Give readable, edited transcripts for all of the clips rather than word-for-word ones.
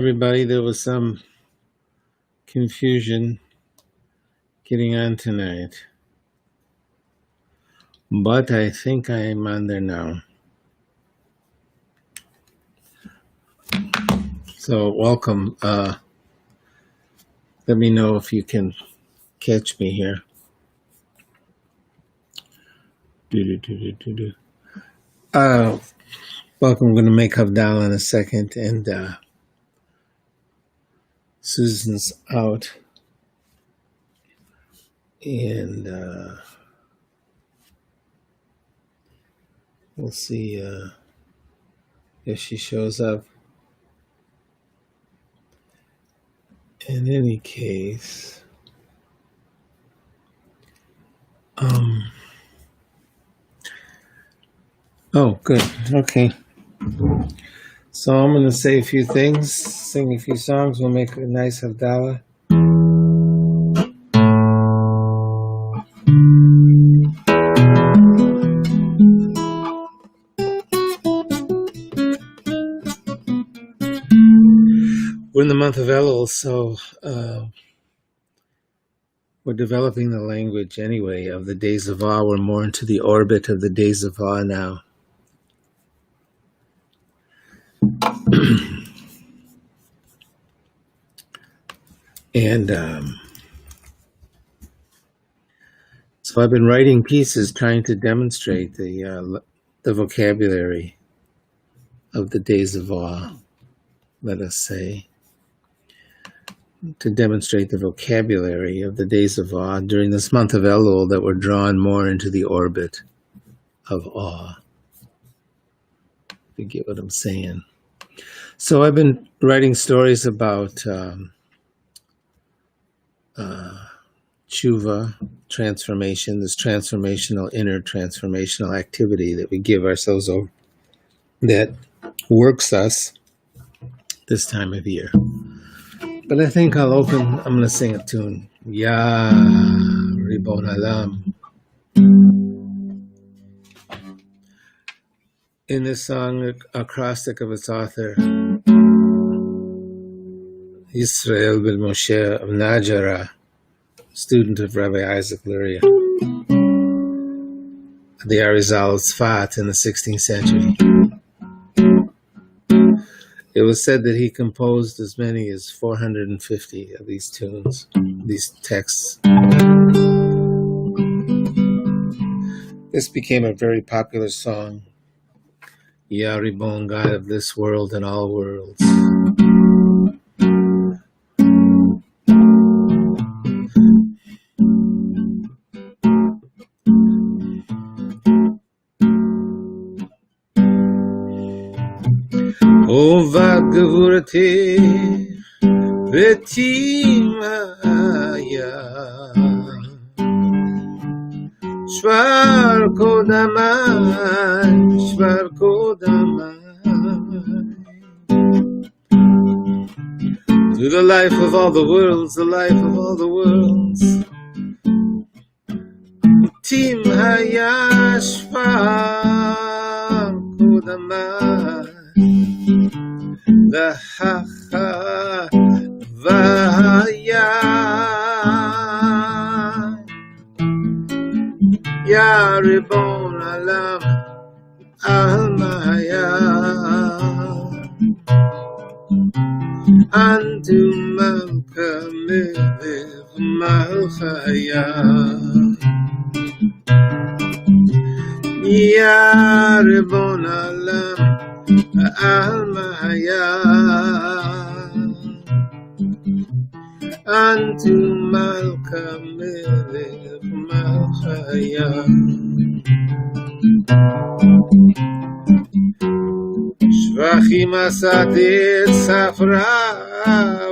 Everybody, there was some confusion getting on tonight, but I think I'm on there now. So welcome. Let me know if you can catch me here. Welcome. I'm going to make Havdalah in a second, and Susan's out, and we'll see if she shows up. In any case, oh, good. Okay. So I'm going to say a few things, sing a few songs. We'll make a nice Havdalah. We're in the month of Elul, so we're developing the language anyway of the days of awe. We're more into the orbit of the days of awe now. And so I've been writing pieces trying to demonstrate the vocabulary of the days of awe, let us say, to demonstrate the vocabulary of the days of awe during this month of Elul, that we're drawn more into the orbit of awe. If you get what I'm saying. So I've been writing stories about tshuva, transformation, this transformational, inner transformational activity that we give ourselves over, that works us this time of year. But I think I'm going to sing a tune. Ya Ribon Alam. In this song, acrostic of its author, Yisrael ben Moshe of Najara, student of Rabbi Isaac Luria, the Arizal of Tzfat in the 16th century. It was said that he composed as many as 450 of these tunes, these texts. This became a very popular song. Ya Ribon, God of this world and all worlds. Ovat gevurati v'timaya shvar kodamai to the life of all the worlds, the life of all the worlds. Tim haya shvar kodamai V'hacha v'haya Ya Ribon Alam Al-Maya Antu Malka Miviv Malchaya Ya Ribon Alam Al-Maya Antu Malka Miviv Malchaya Shvachim Asati Safra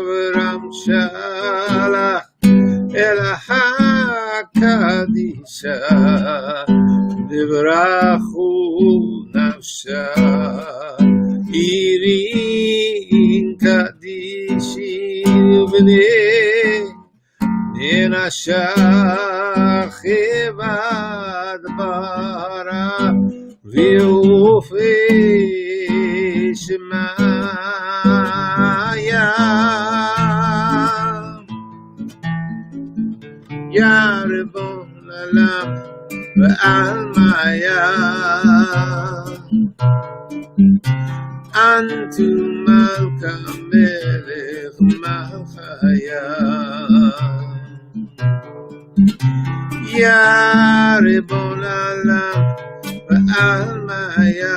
V'Ramshala El HaKadisha V'Brachu Nafsha Irin Kadishi V'nei Nenasha Chevad Bara V'Ofei Shemaya Ya Ribbon Alam Almaya Antu Malka Melech Malchaya Ya Ribbon Alam Almaya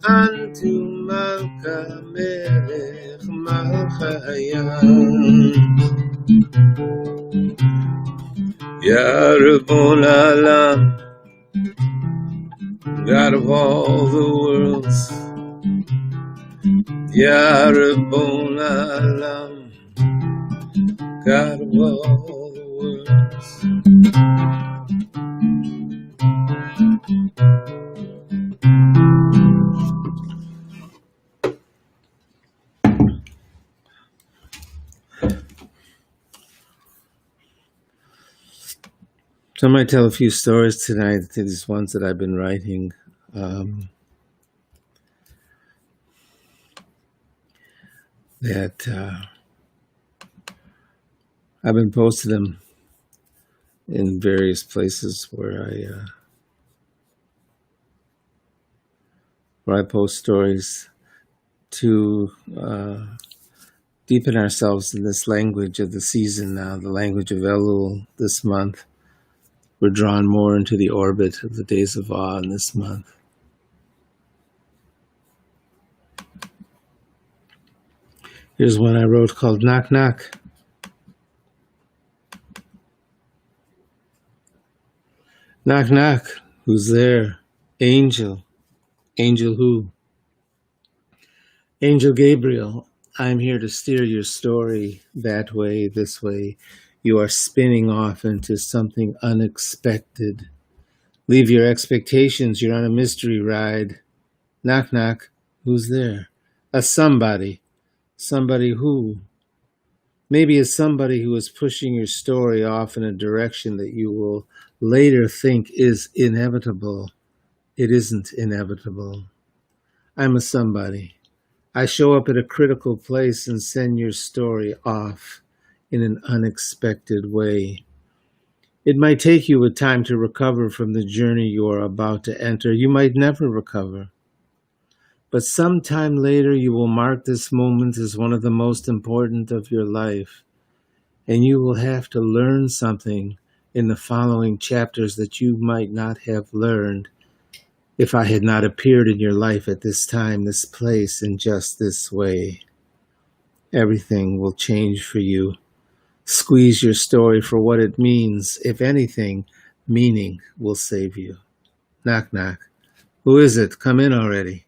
Antu Malka Melech Malchaya Ya Ribbon Alam, God of all the worlds, Ya Ribbon Alam, God of all the worlds. So I might tell a few stories tonight, these ones that I've been writing. I've been posting them in various places where I post stories to deepen ourselves in this language of the season now, the language of Elul this month. We're drawn more into the orbit of the days of awe in this month. Here's one I wrote called Knock Knock. Knock knock, who's there? Angel. Angel who? Angel Gabriel, I'm here to steer your story that way, this way. You are spinning off into something unexpected. Leave your expectations, you're on a mystery ride. Knock knock, who's there? A somebody. Somebody who? Maybe it's somebody who is pushing your story off in a direction that you will later think is inevitable. It isn't inevitable. I'm a somebody. I show up at a critical place and send your story off in an unexpected way. It might take you a time to recover from the journey you are about to enter. You might never recover. But sometime later you will mark this moment as one of the most important of your life. And you will have to learn something in the following chapters that you might not have learned if I had not appeared in your life at this time, this place, in just this way. Everything will change for you. Squeeze your story for what it means. If anything, meaning will save you. Knock, knock. Who is it? Come in already.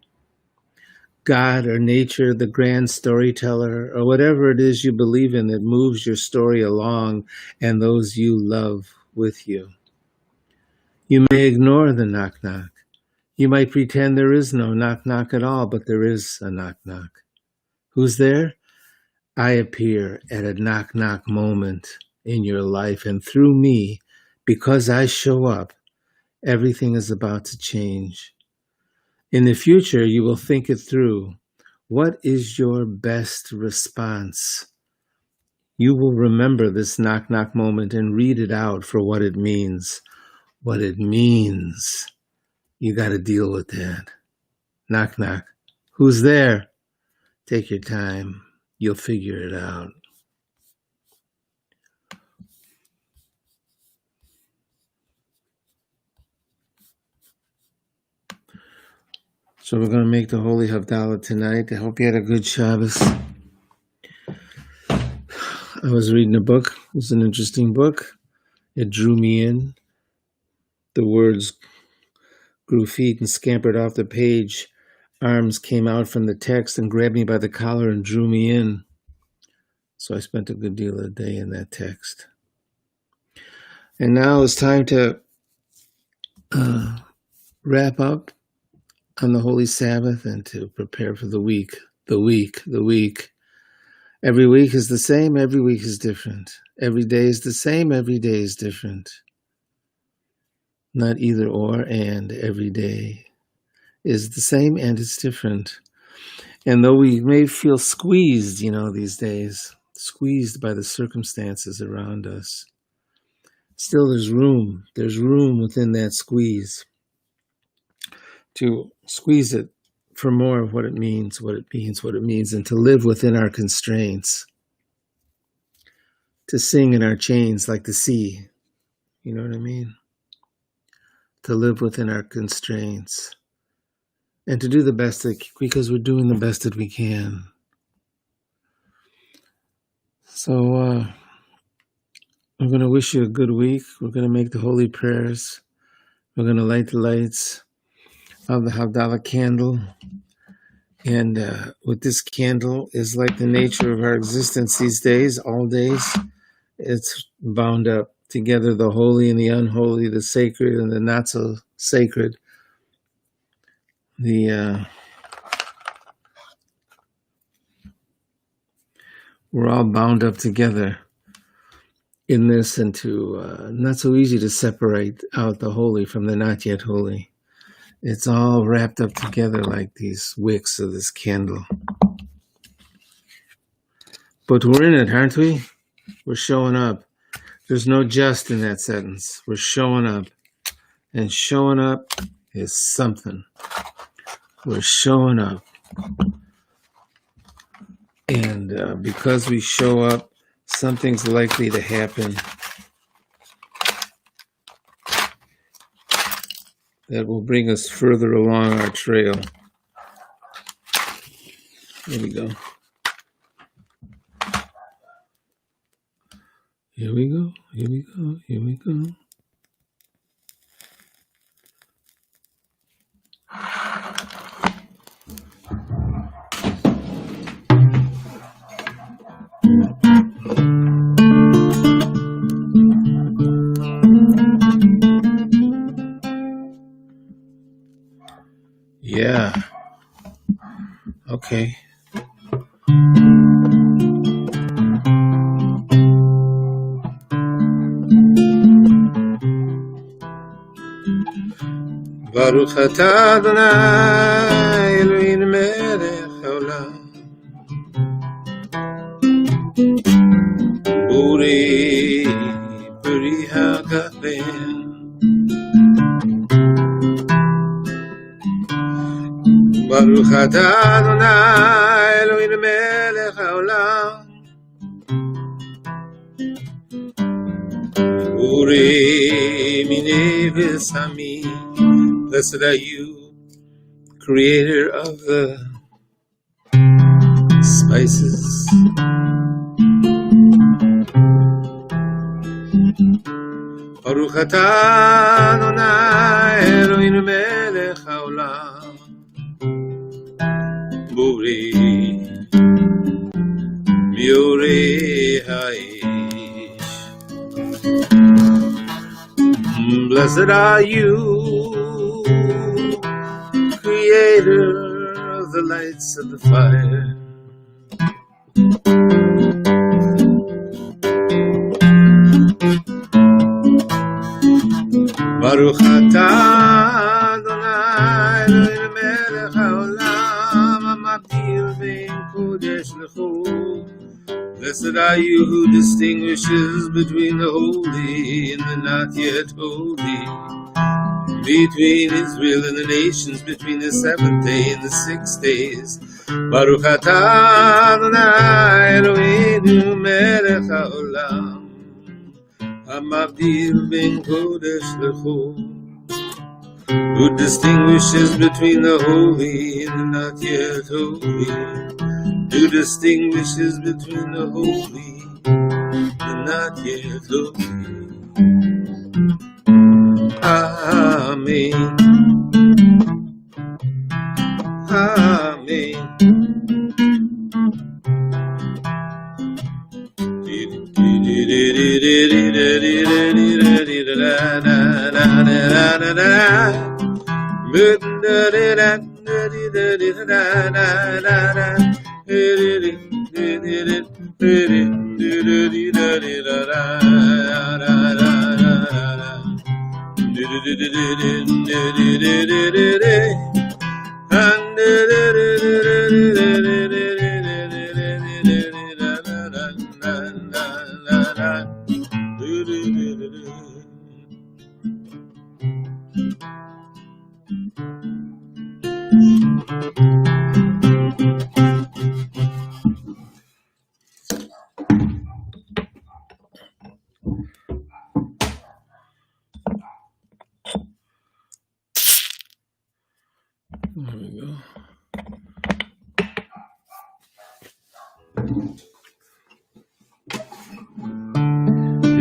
God or nature, the grand storyteller, or whatever it is you believe in that moves your story along and those you love with you. You may ignore the knock, knock. You might pretend there is no knock, knock at all, but there is a knock, knock. Who's there? I appear at a knock, knock moment in your life, and through me, because I show up, everything is about to change. In the future, you will think it through. What is your best response? You will remember this knock, knock moment and read it out for what it means. What it means. You got to deal with that. Knock, knock. Who's there? Take your time. You'll figure it out. So we're going to make the Holy Havdalah tonight. I hope you had a good Shabbos. I was reading a book. It was an interesting book. It drew me in. The words grew feet and scampered off the page. Arms came out from the text and grabbed me by the collar and drew me in. So I spent a good deal of the day in that text. And now it's time to wrap up on the Holy Sabbath and to prepare for the week. The week. Every week is the same, every week is different. Every day is the same, every day is different. Not either or, and every day is the same and it's different. And though we may feel squeezed, these days, squeezed by the circumstances around us, still there's room. There's room within that squeeze to squeeze it for more of what it means, and to live within our constraints, to sing in our chains like the sea. You know what I mean? To live within our constraints and to do the best because we're doing the best that we can. So I'm going to wish you a good week. We're going to make the holy prayers. We're going to light the lights of the Havdalah candle. And with this candle is like the nature of our existence these days, all days. It's bound up together, the holy and the unholy, the sacred and the not so sacred. We're all bound up together in this, and not so easy to separate out the holy from the not yet holy. It's all wrapped up together like these wicks of this candle. But we're in it, aren't we? We're showing up. There's no just in that sentence. We're showing up. And showing up is something. We're showing up. And because we show up, something's likely to happen that will bring us further along our trail. Here we go. Here we go, here we go, here we go. Yeah. Okay. Baruch atah Adonai Eloheinu melech haolam Borei peri hagafen Baruch atah Adonai Eloheinu melech haolam Borei minei v'samim. Blessed are you, creator of the spices. Baruch atah Adonai Eloheinu melech haolam Borei miorei ha'esh. Blessed are you, creator of the lights of the fire. Baruch atah Adonai Eloheinu melech haolam hamabdil bein kodesh l'chol. Blessed are you who distinguishes between the holy and the not yet holy, between Israel and the nations, between the 7th day and the 6 days. Baruch atah Adonai Eloheinu melech haolam hamavdil ben kodesh l'chol, who distinguishes between the holy and the not yet holy, who distinguishes between the holy and not yet holy. Amen. Amen.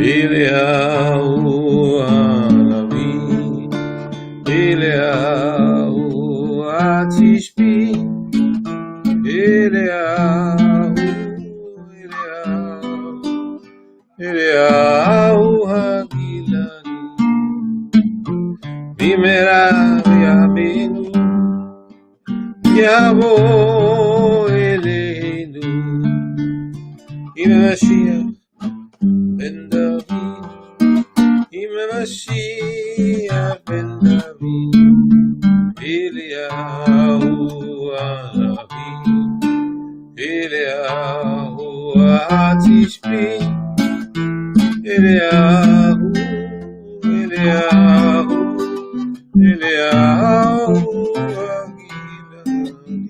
Eliyahu Hanavi, Eliyahu Atishbi, Eliyahu, Eliyahu Hagilani, Bimera Yaminu, Yavo Eleinu, Mashiach ben David, Mashiach ben David, Eliyahu Hanavi, Eliyahu Atishbi, Eliyahu, Eliyahu, Eliyahu Hagilani.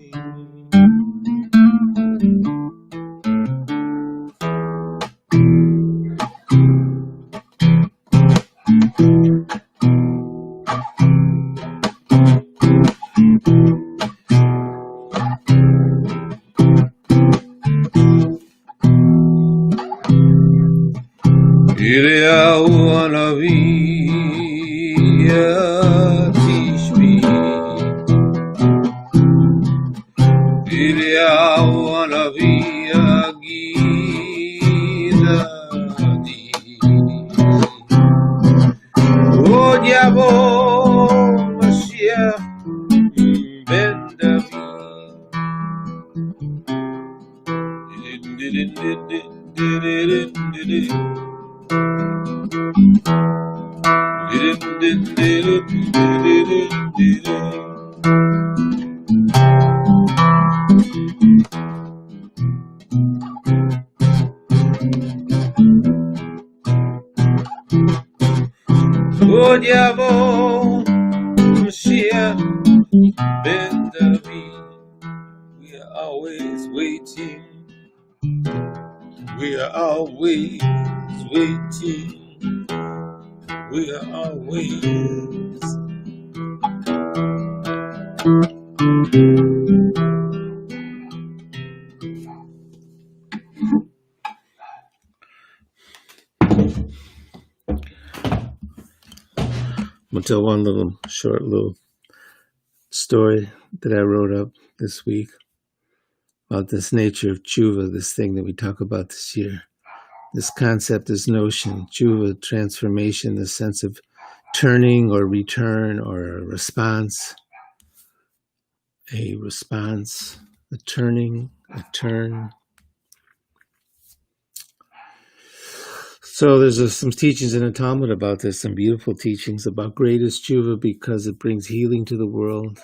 Eliyahu Hanavi Tishbi, Eliyahu Hanavi Agiladi, Od Yavo Mashiach ben David. Od Yavo Mashiach ben David. We are always waiting. We are always waiting. We are always. I'm going to tell one short story that I wrote up this week about this nature of tshuva, this thing that we talk about this year. This concept, this notion, tshuva, transformation, the sense of turning or return or a response, a turning, a turn. So there's some teachings in the Talmud about this, some beautiful teachings about greatest tshuva because it brings healing to the world.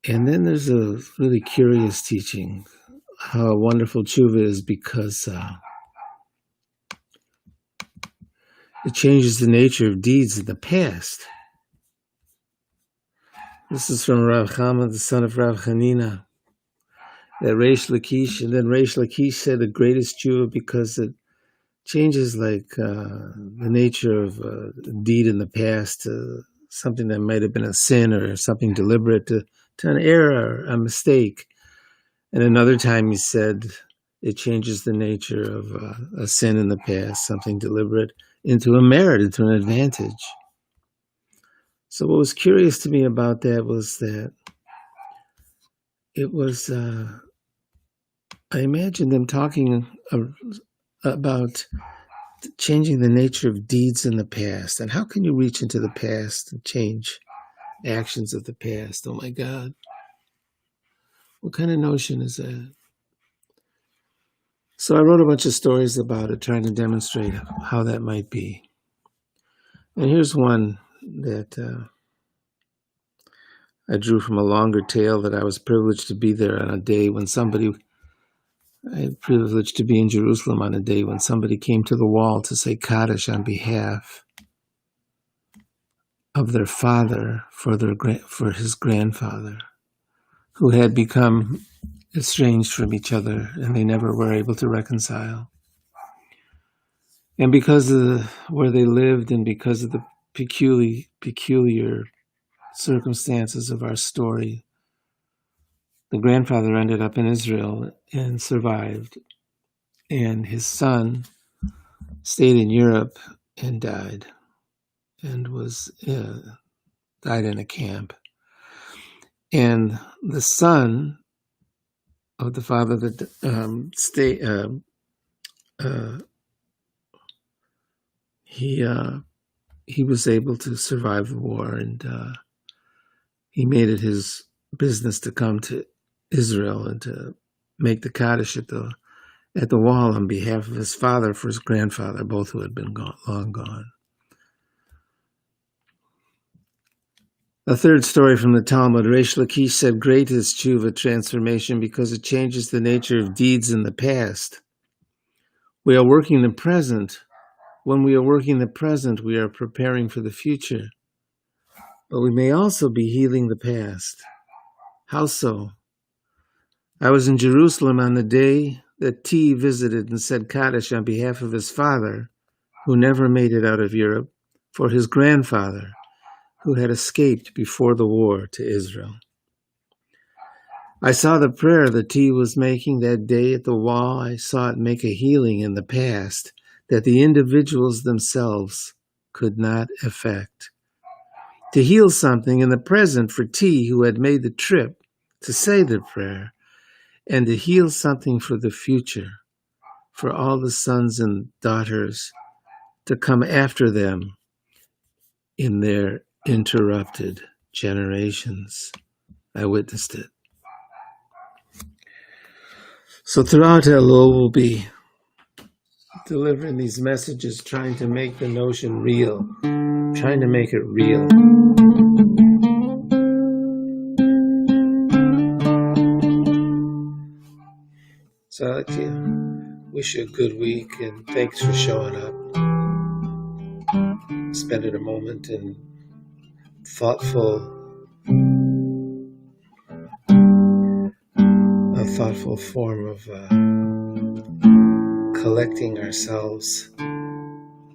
And then there's a really curious teaching, how wonderful tshuva is because it changes the nature of deeds in the past. This is from Rav Chama, the son of Rav Hanina, that Reish Lakish, and then Reish Lakish said the greatest tshuva because it changes like the nature of a deed in the past to something that might have been a sin or something deliberate to an error, a mistake. And another time he said it changes the nature of a sin in the past, something deliberate, into a merit, into an advantage. So what was curious to me about that was that it was, I imagined them talking about changing the nature of deeds in the past. And how can you reach into the past and change actions of the past? Oh my God. What kind of notion is that? So I wrote a bunch of stories about it, trying to demonstrate how that might be. And here's one that I drew from a longer tale that I was privileged to be there on a day when I had privileged to be in Jerusalem on a day when somebody came to the wall to say Kaddish on behalf of their father for his grandfather, who had become estranged from each other and they never were able to reconcile. And because of where they lived and because of the peculiar circumstances of our story, the grandfather ended up in Israel and survived. And his son stayed in Europe and died, and died in a camp. And the son of the father that he was able to survive the war, and he made it his business to come to Israel and to make the Kaddish at the wall on behalf of his father for his grandfather, both who had been long gone. A third story from the Talmud. Reish Lakish said, "Great is tshuva, transformation, because it changes the nature of deeds in the past. We are working the present. When we are working the present, we are preparing for the future. But we may also be healing the past." How so? I was in Jerusalem on the day that T visited and said Kaddish on behalf of his father, who never made it out of Europe, for his grandfather, who had escaped before the war to Israel. I saw the prayer that T was making that day at the wall. I saw it make a healing in the past that the individuals themselves could not effect. To heal something in the present for T, who had made the trip to say the prayer, and to heal something for the future, for all the sons and daughters to come after them in their interrupted generations. I witnessed it. So throughout Elul, we'll be delivering these messages, trying to make the notion real, trying to make it real. So I'd like to wish you a good week, and thanks for showing up, spending a moment in a thoughtful form of collecting ourselves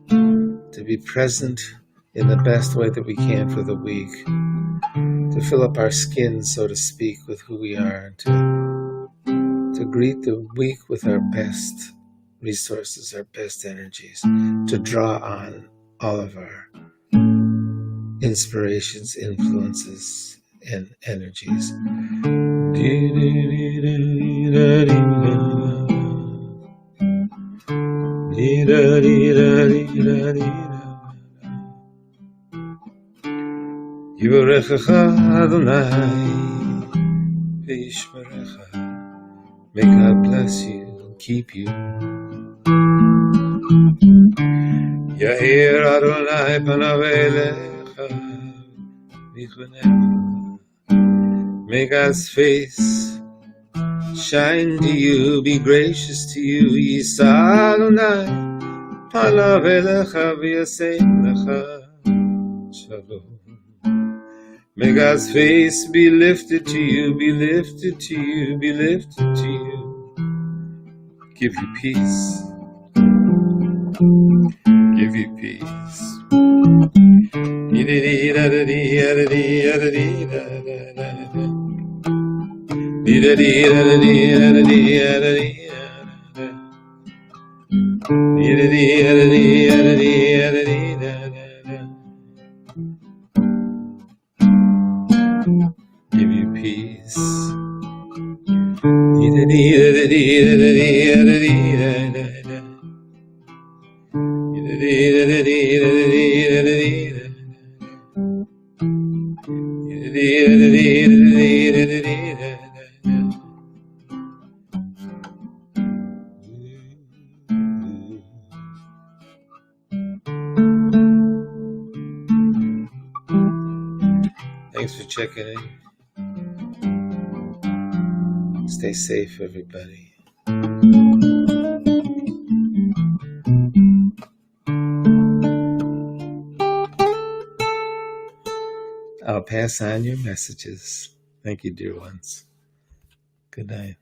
to be present in the best way that we can for the week, to fill up our skin, so to speak, with who we are, to greet the week with our best resources, our best energies, to draw on all of our inspirations, influences, and energies. Yivarechecha Adonai v'yishmerecha. May God bless you and keep you. Ya'ir Adonai panav elecha v'yichunecha. May God's face shine to you, be gracious to you. Yisa Adonai panav elecha v'yaseh lecha shalom. May God's face be lifted to you, be lifted to you, be lifted to you. Give you peace. Give you peace. Give you peace. Thanks for checking in. Stay safe, everybody. I'll pass on your messages. Thank you, dear ones. Good night.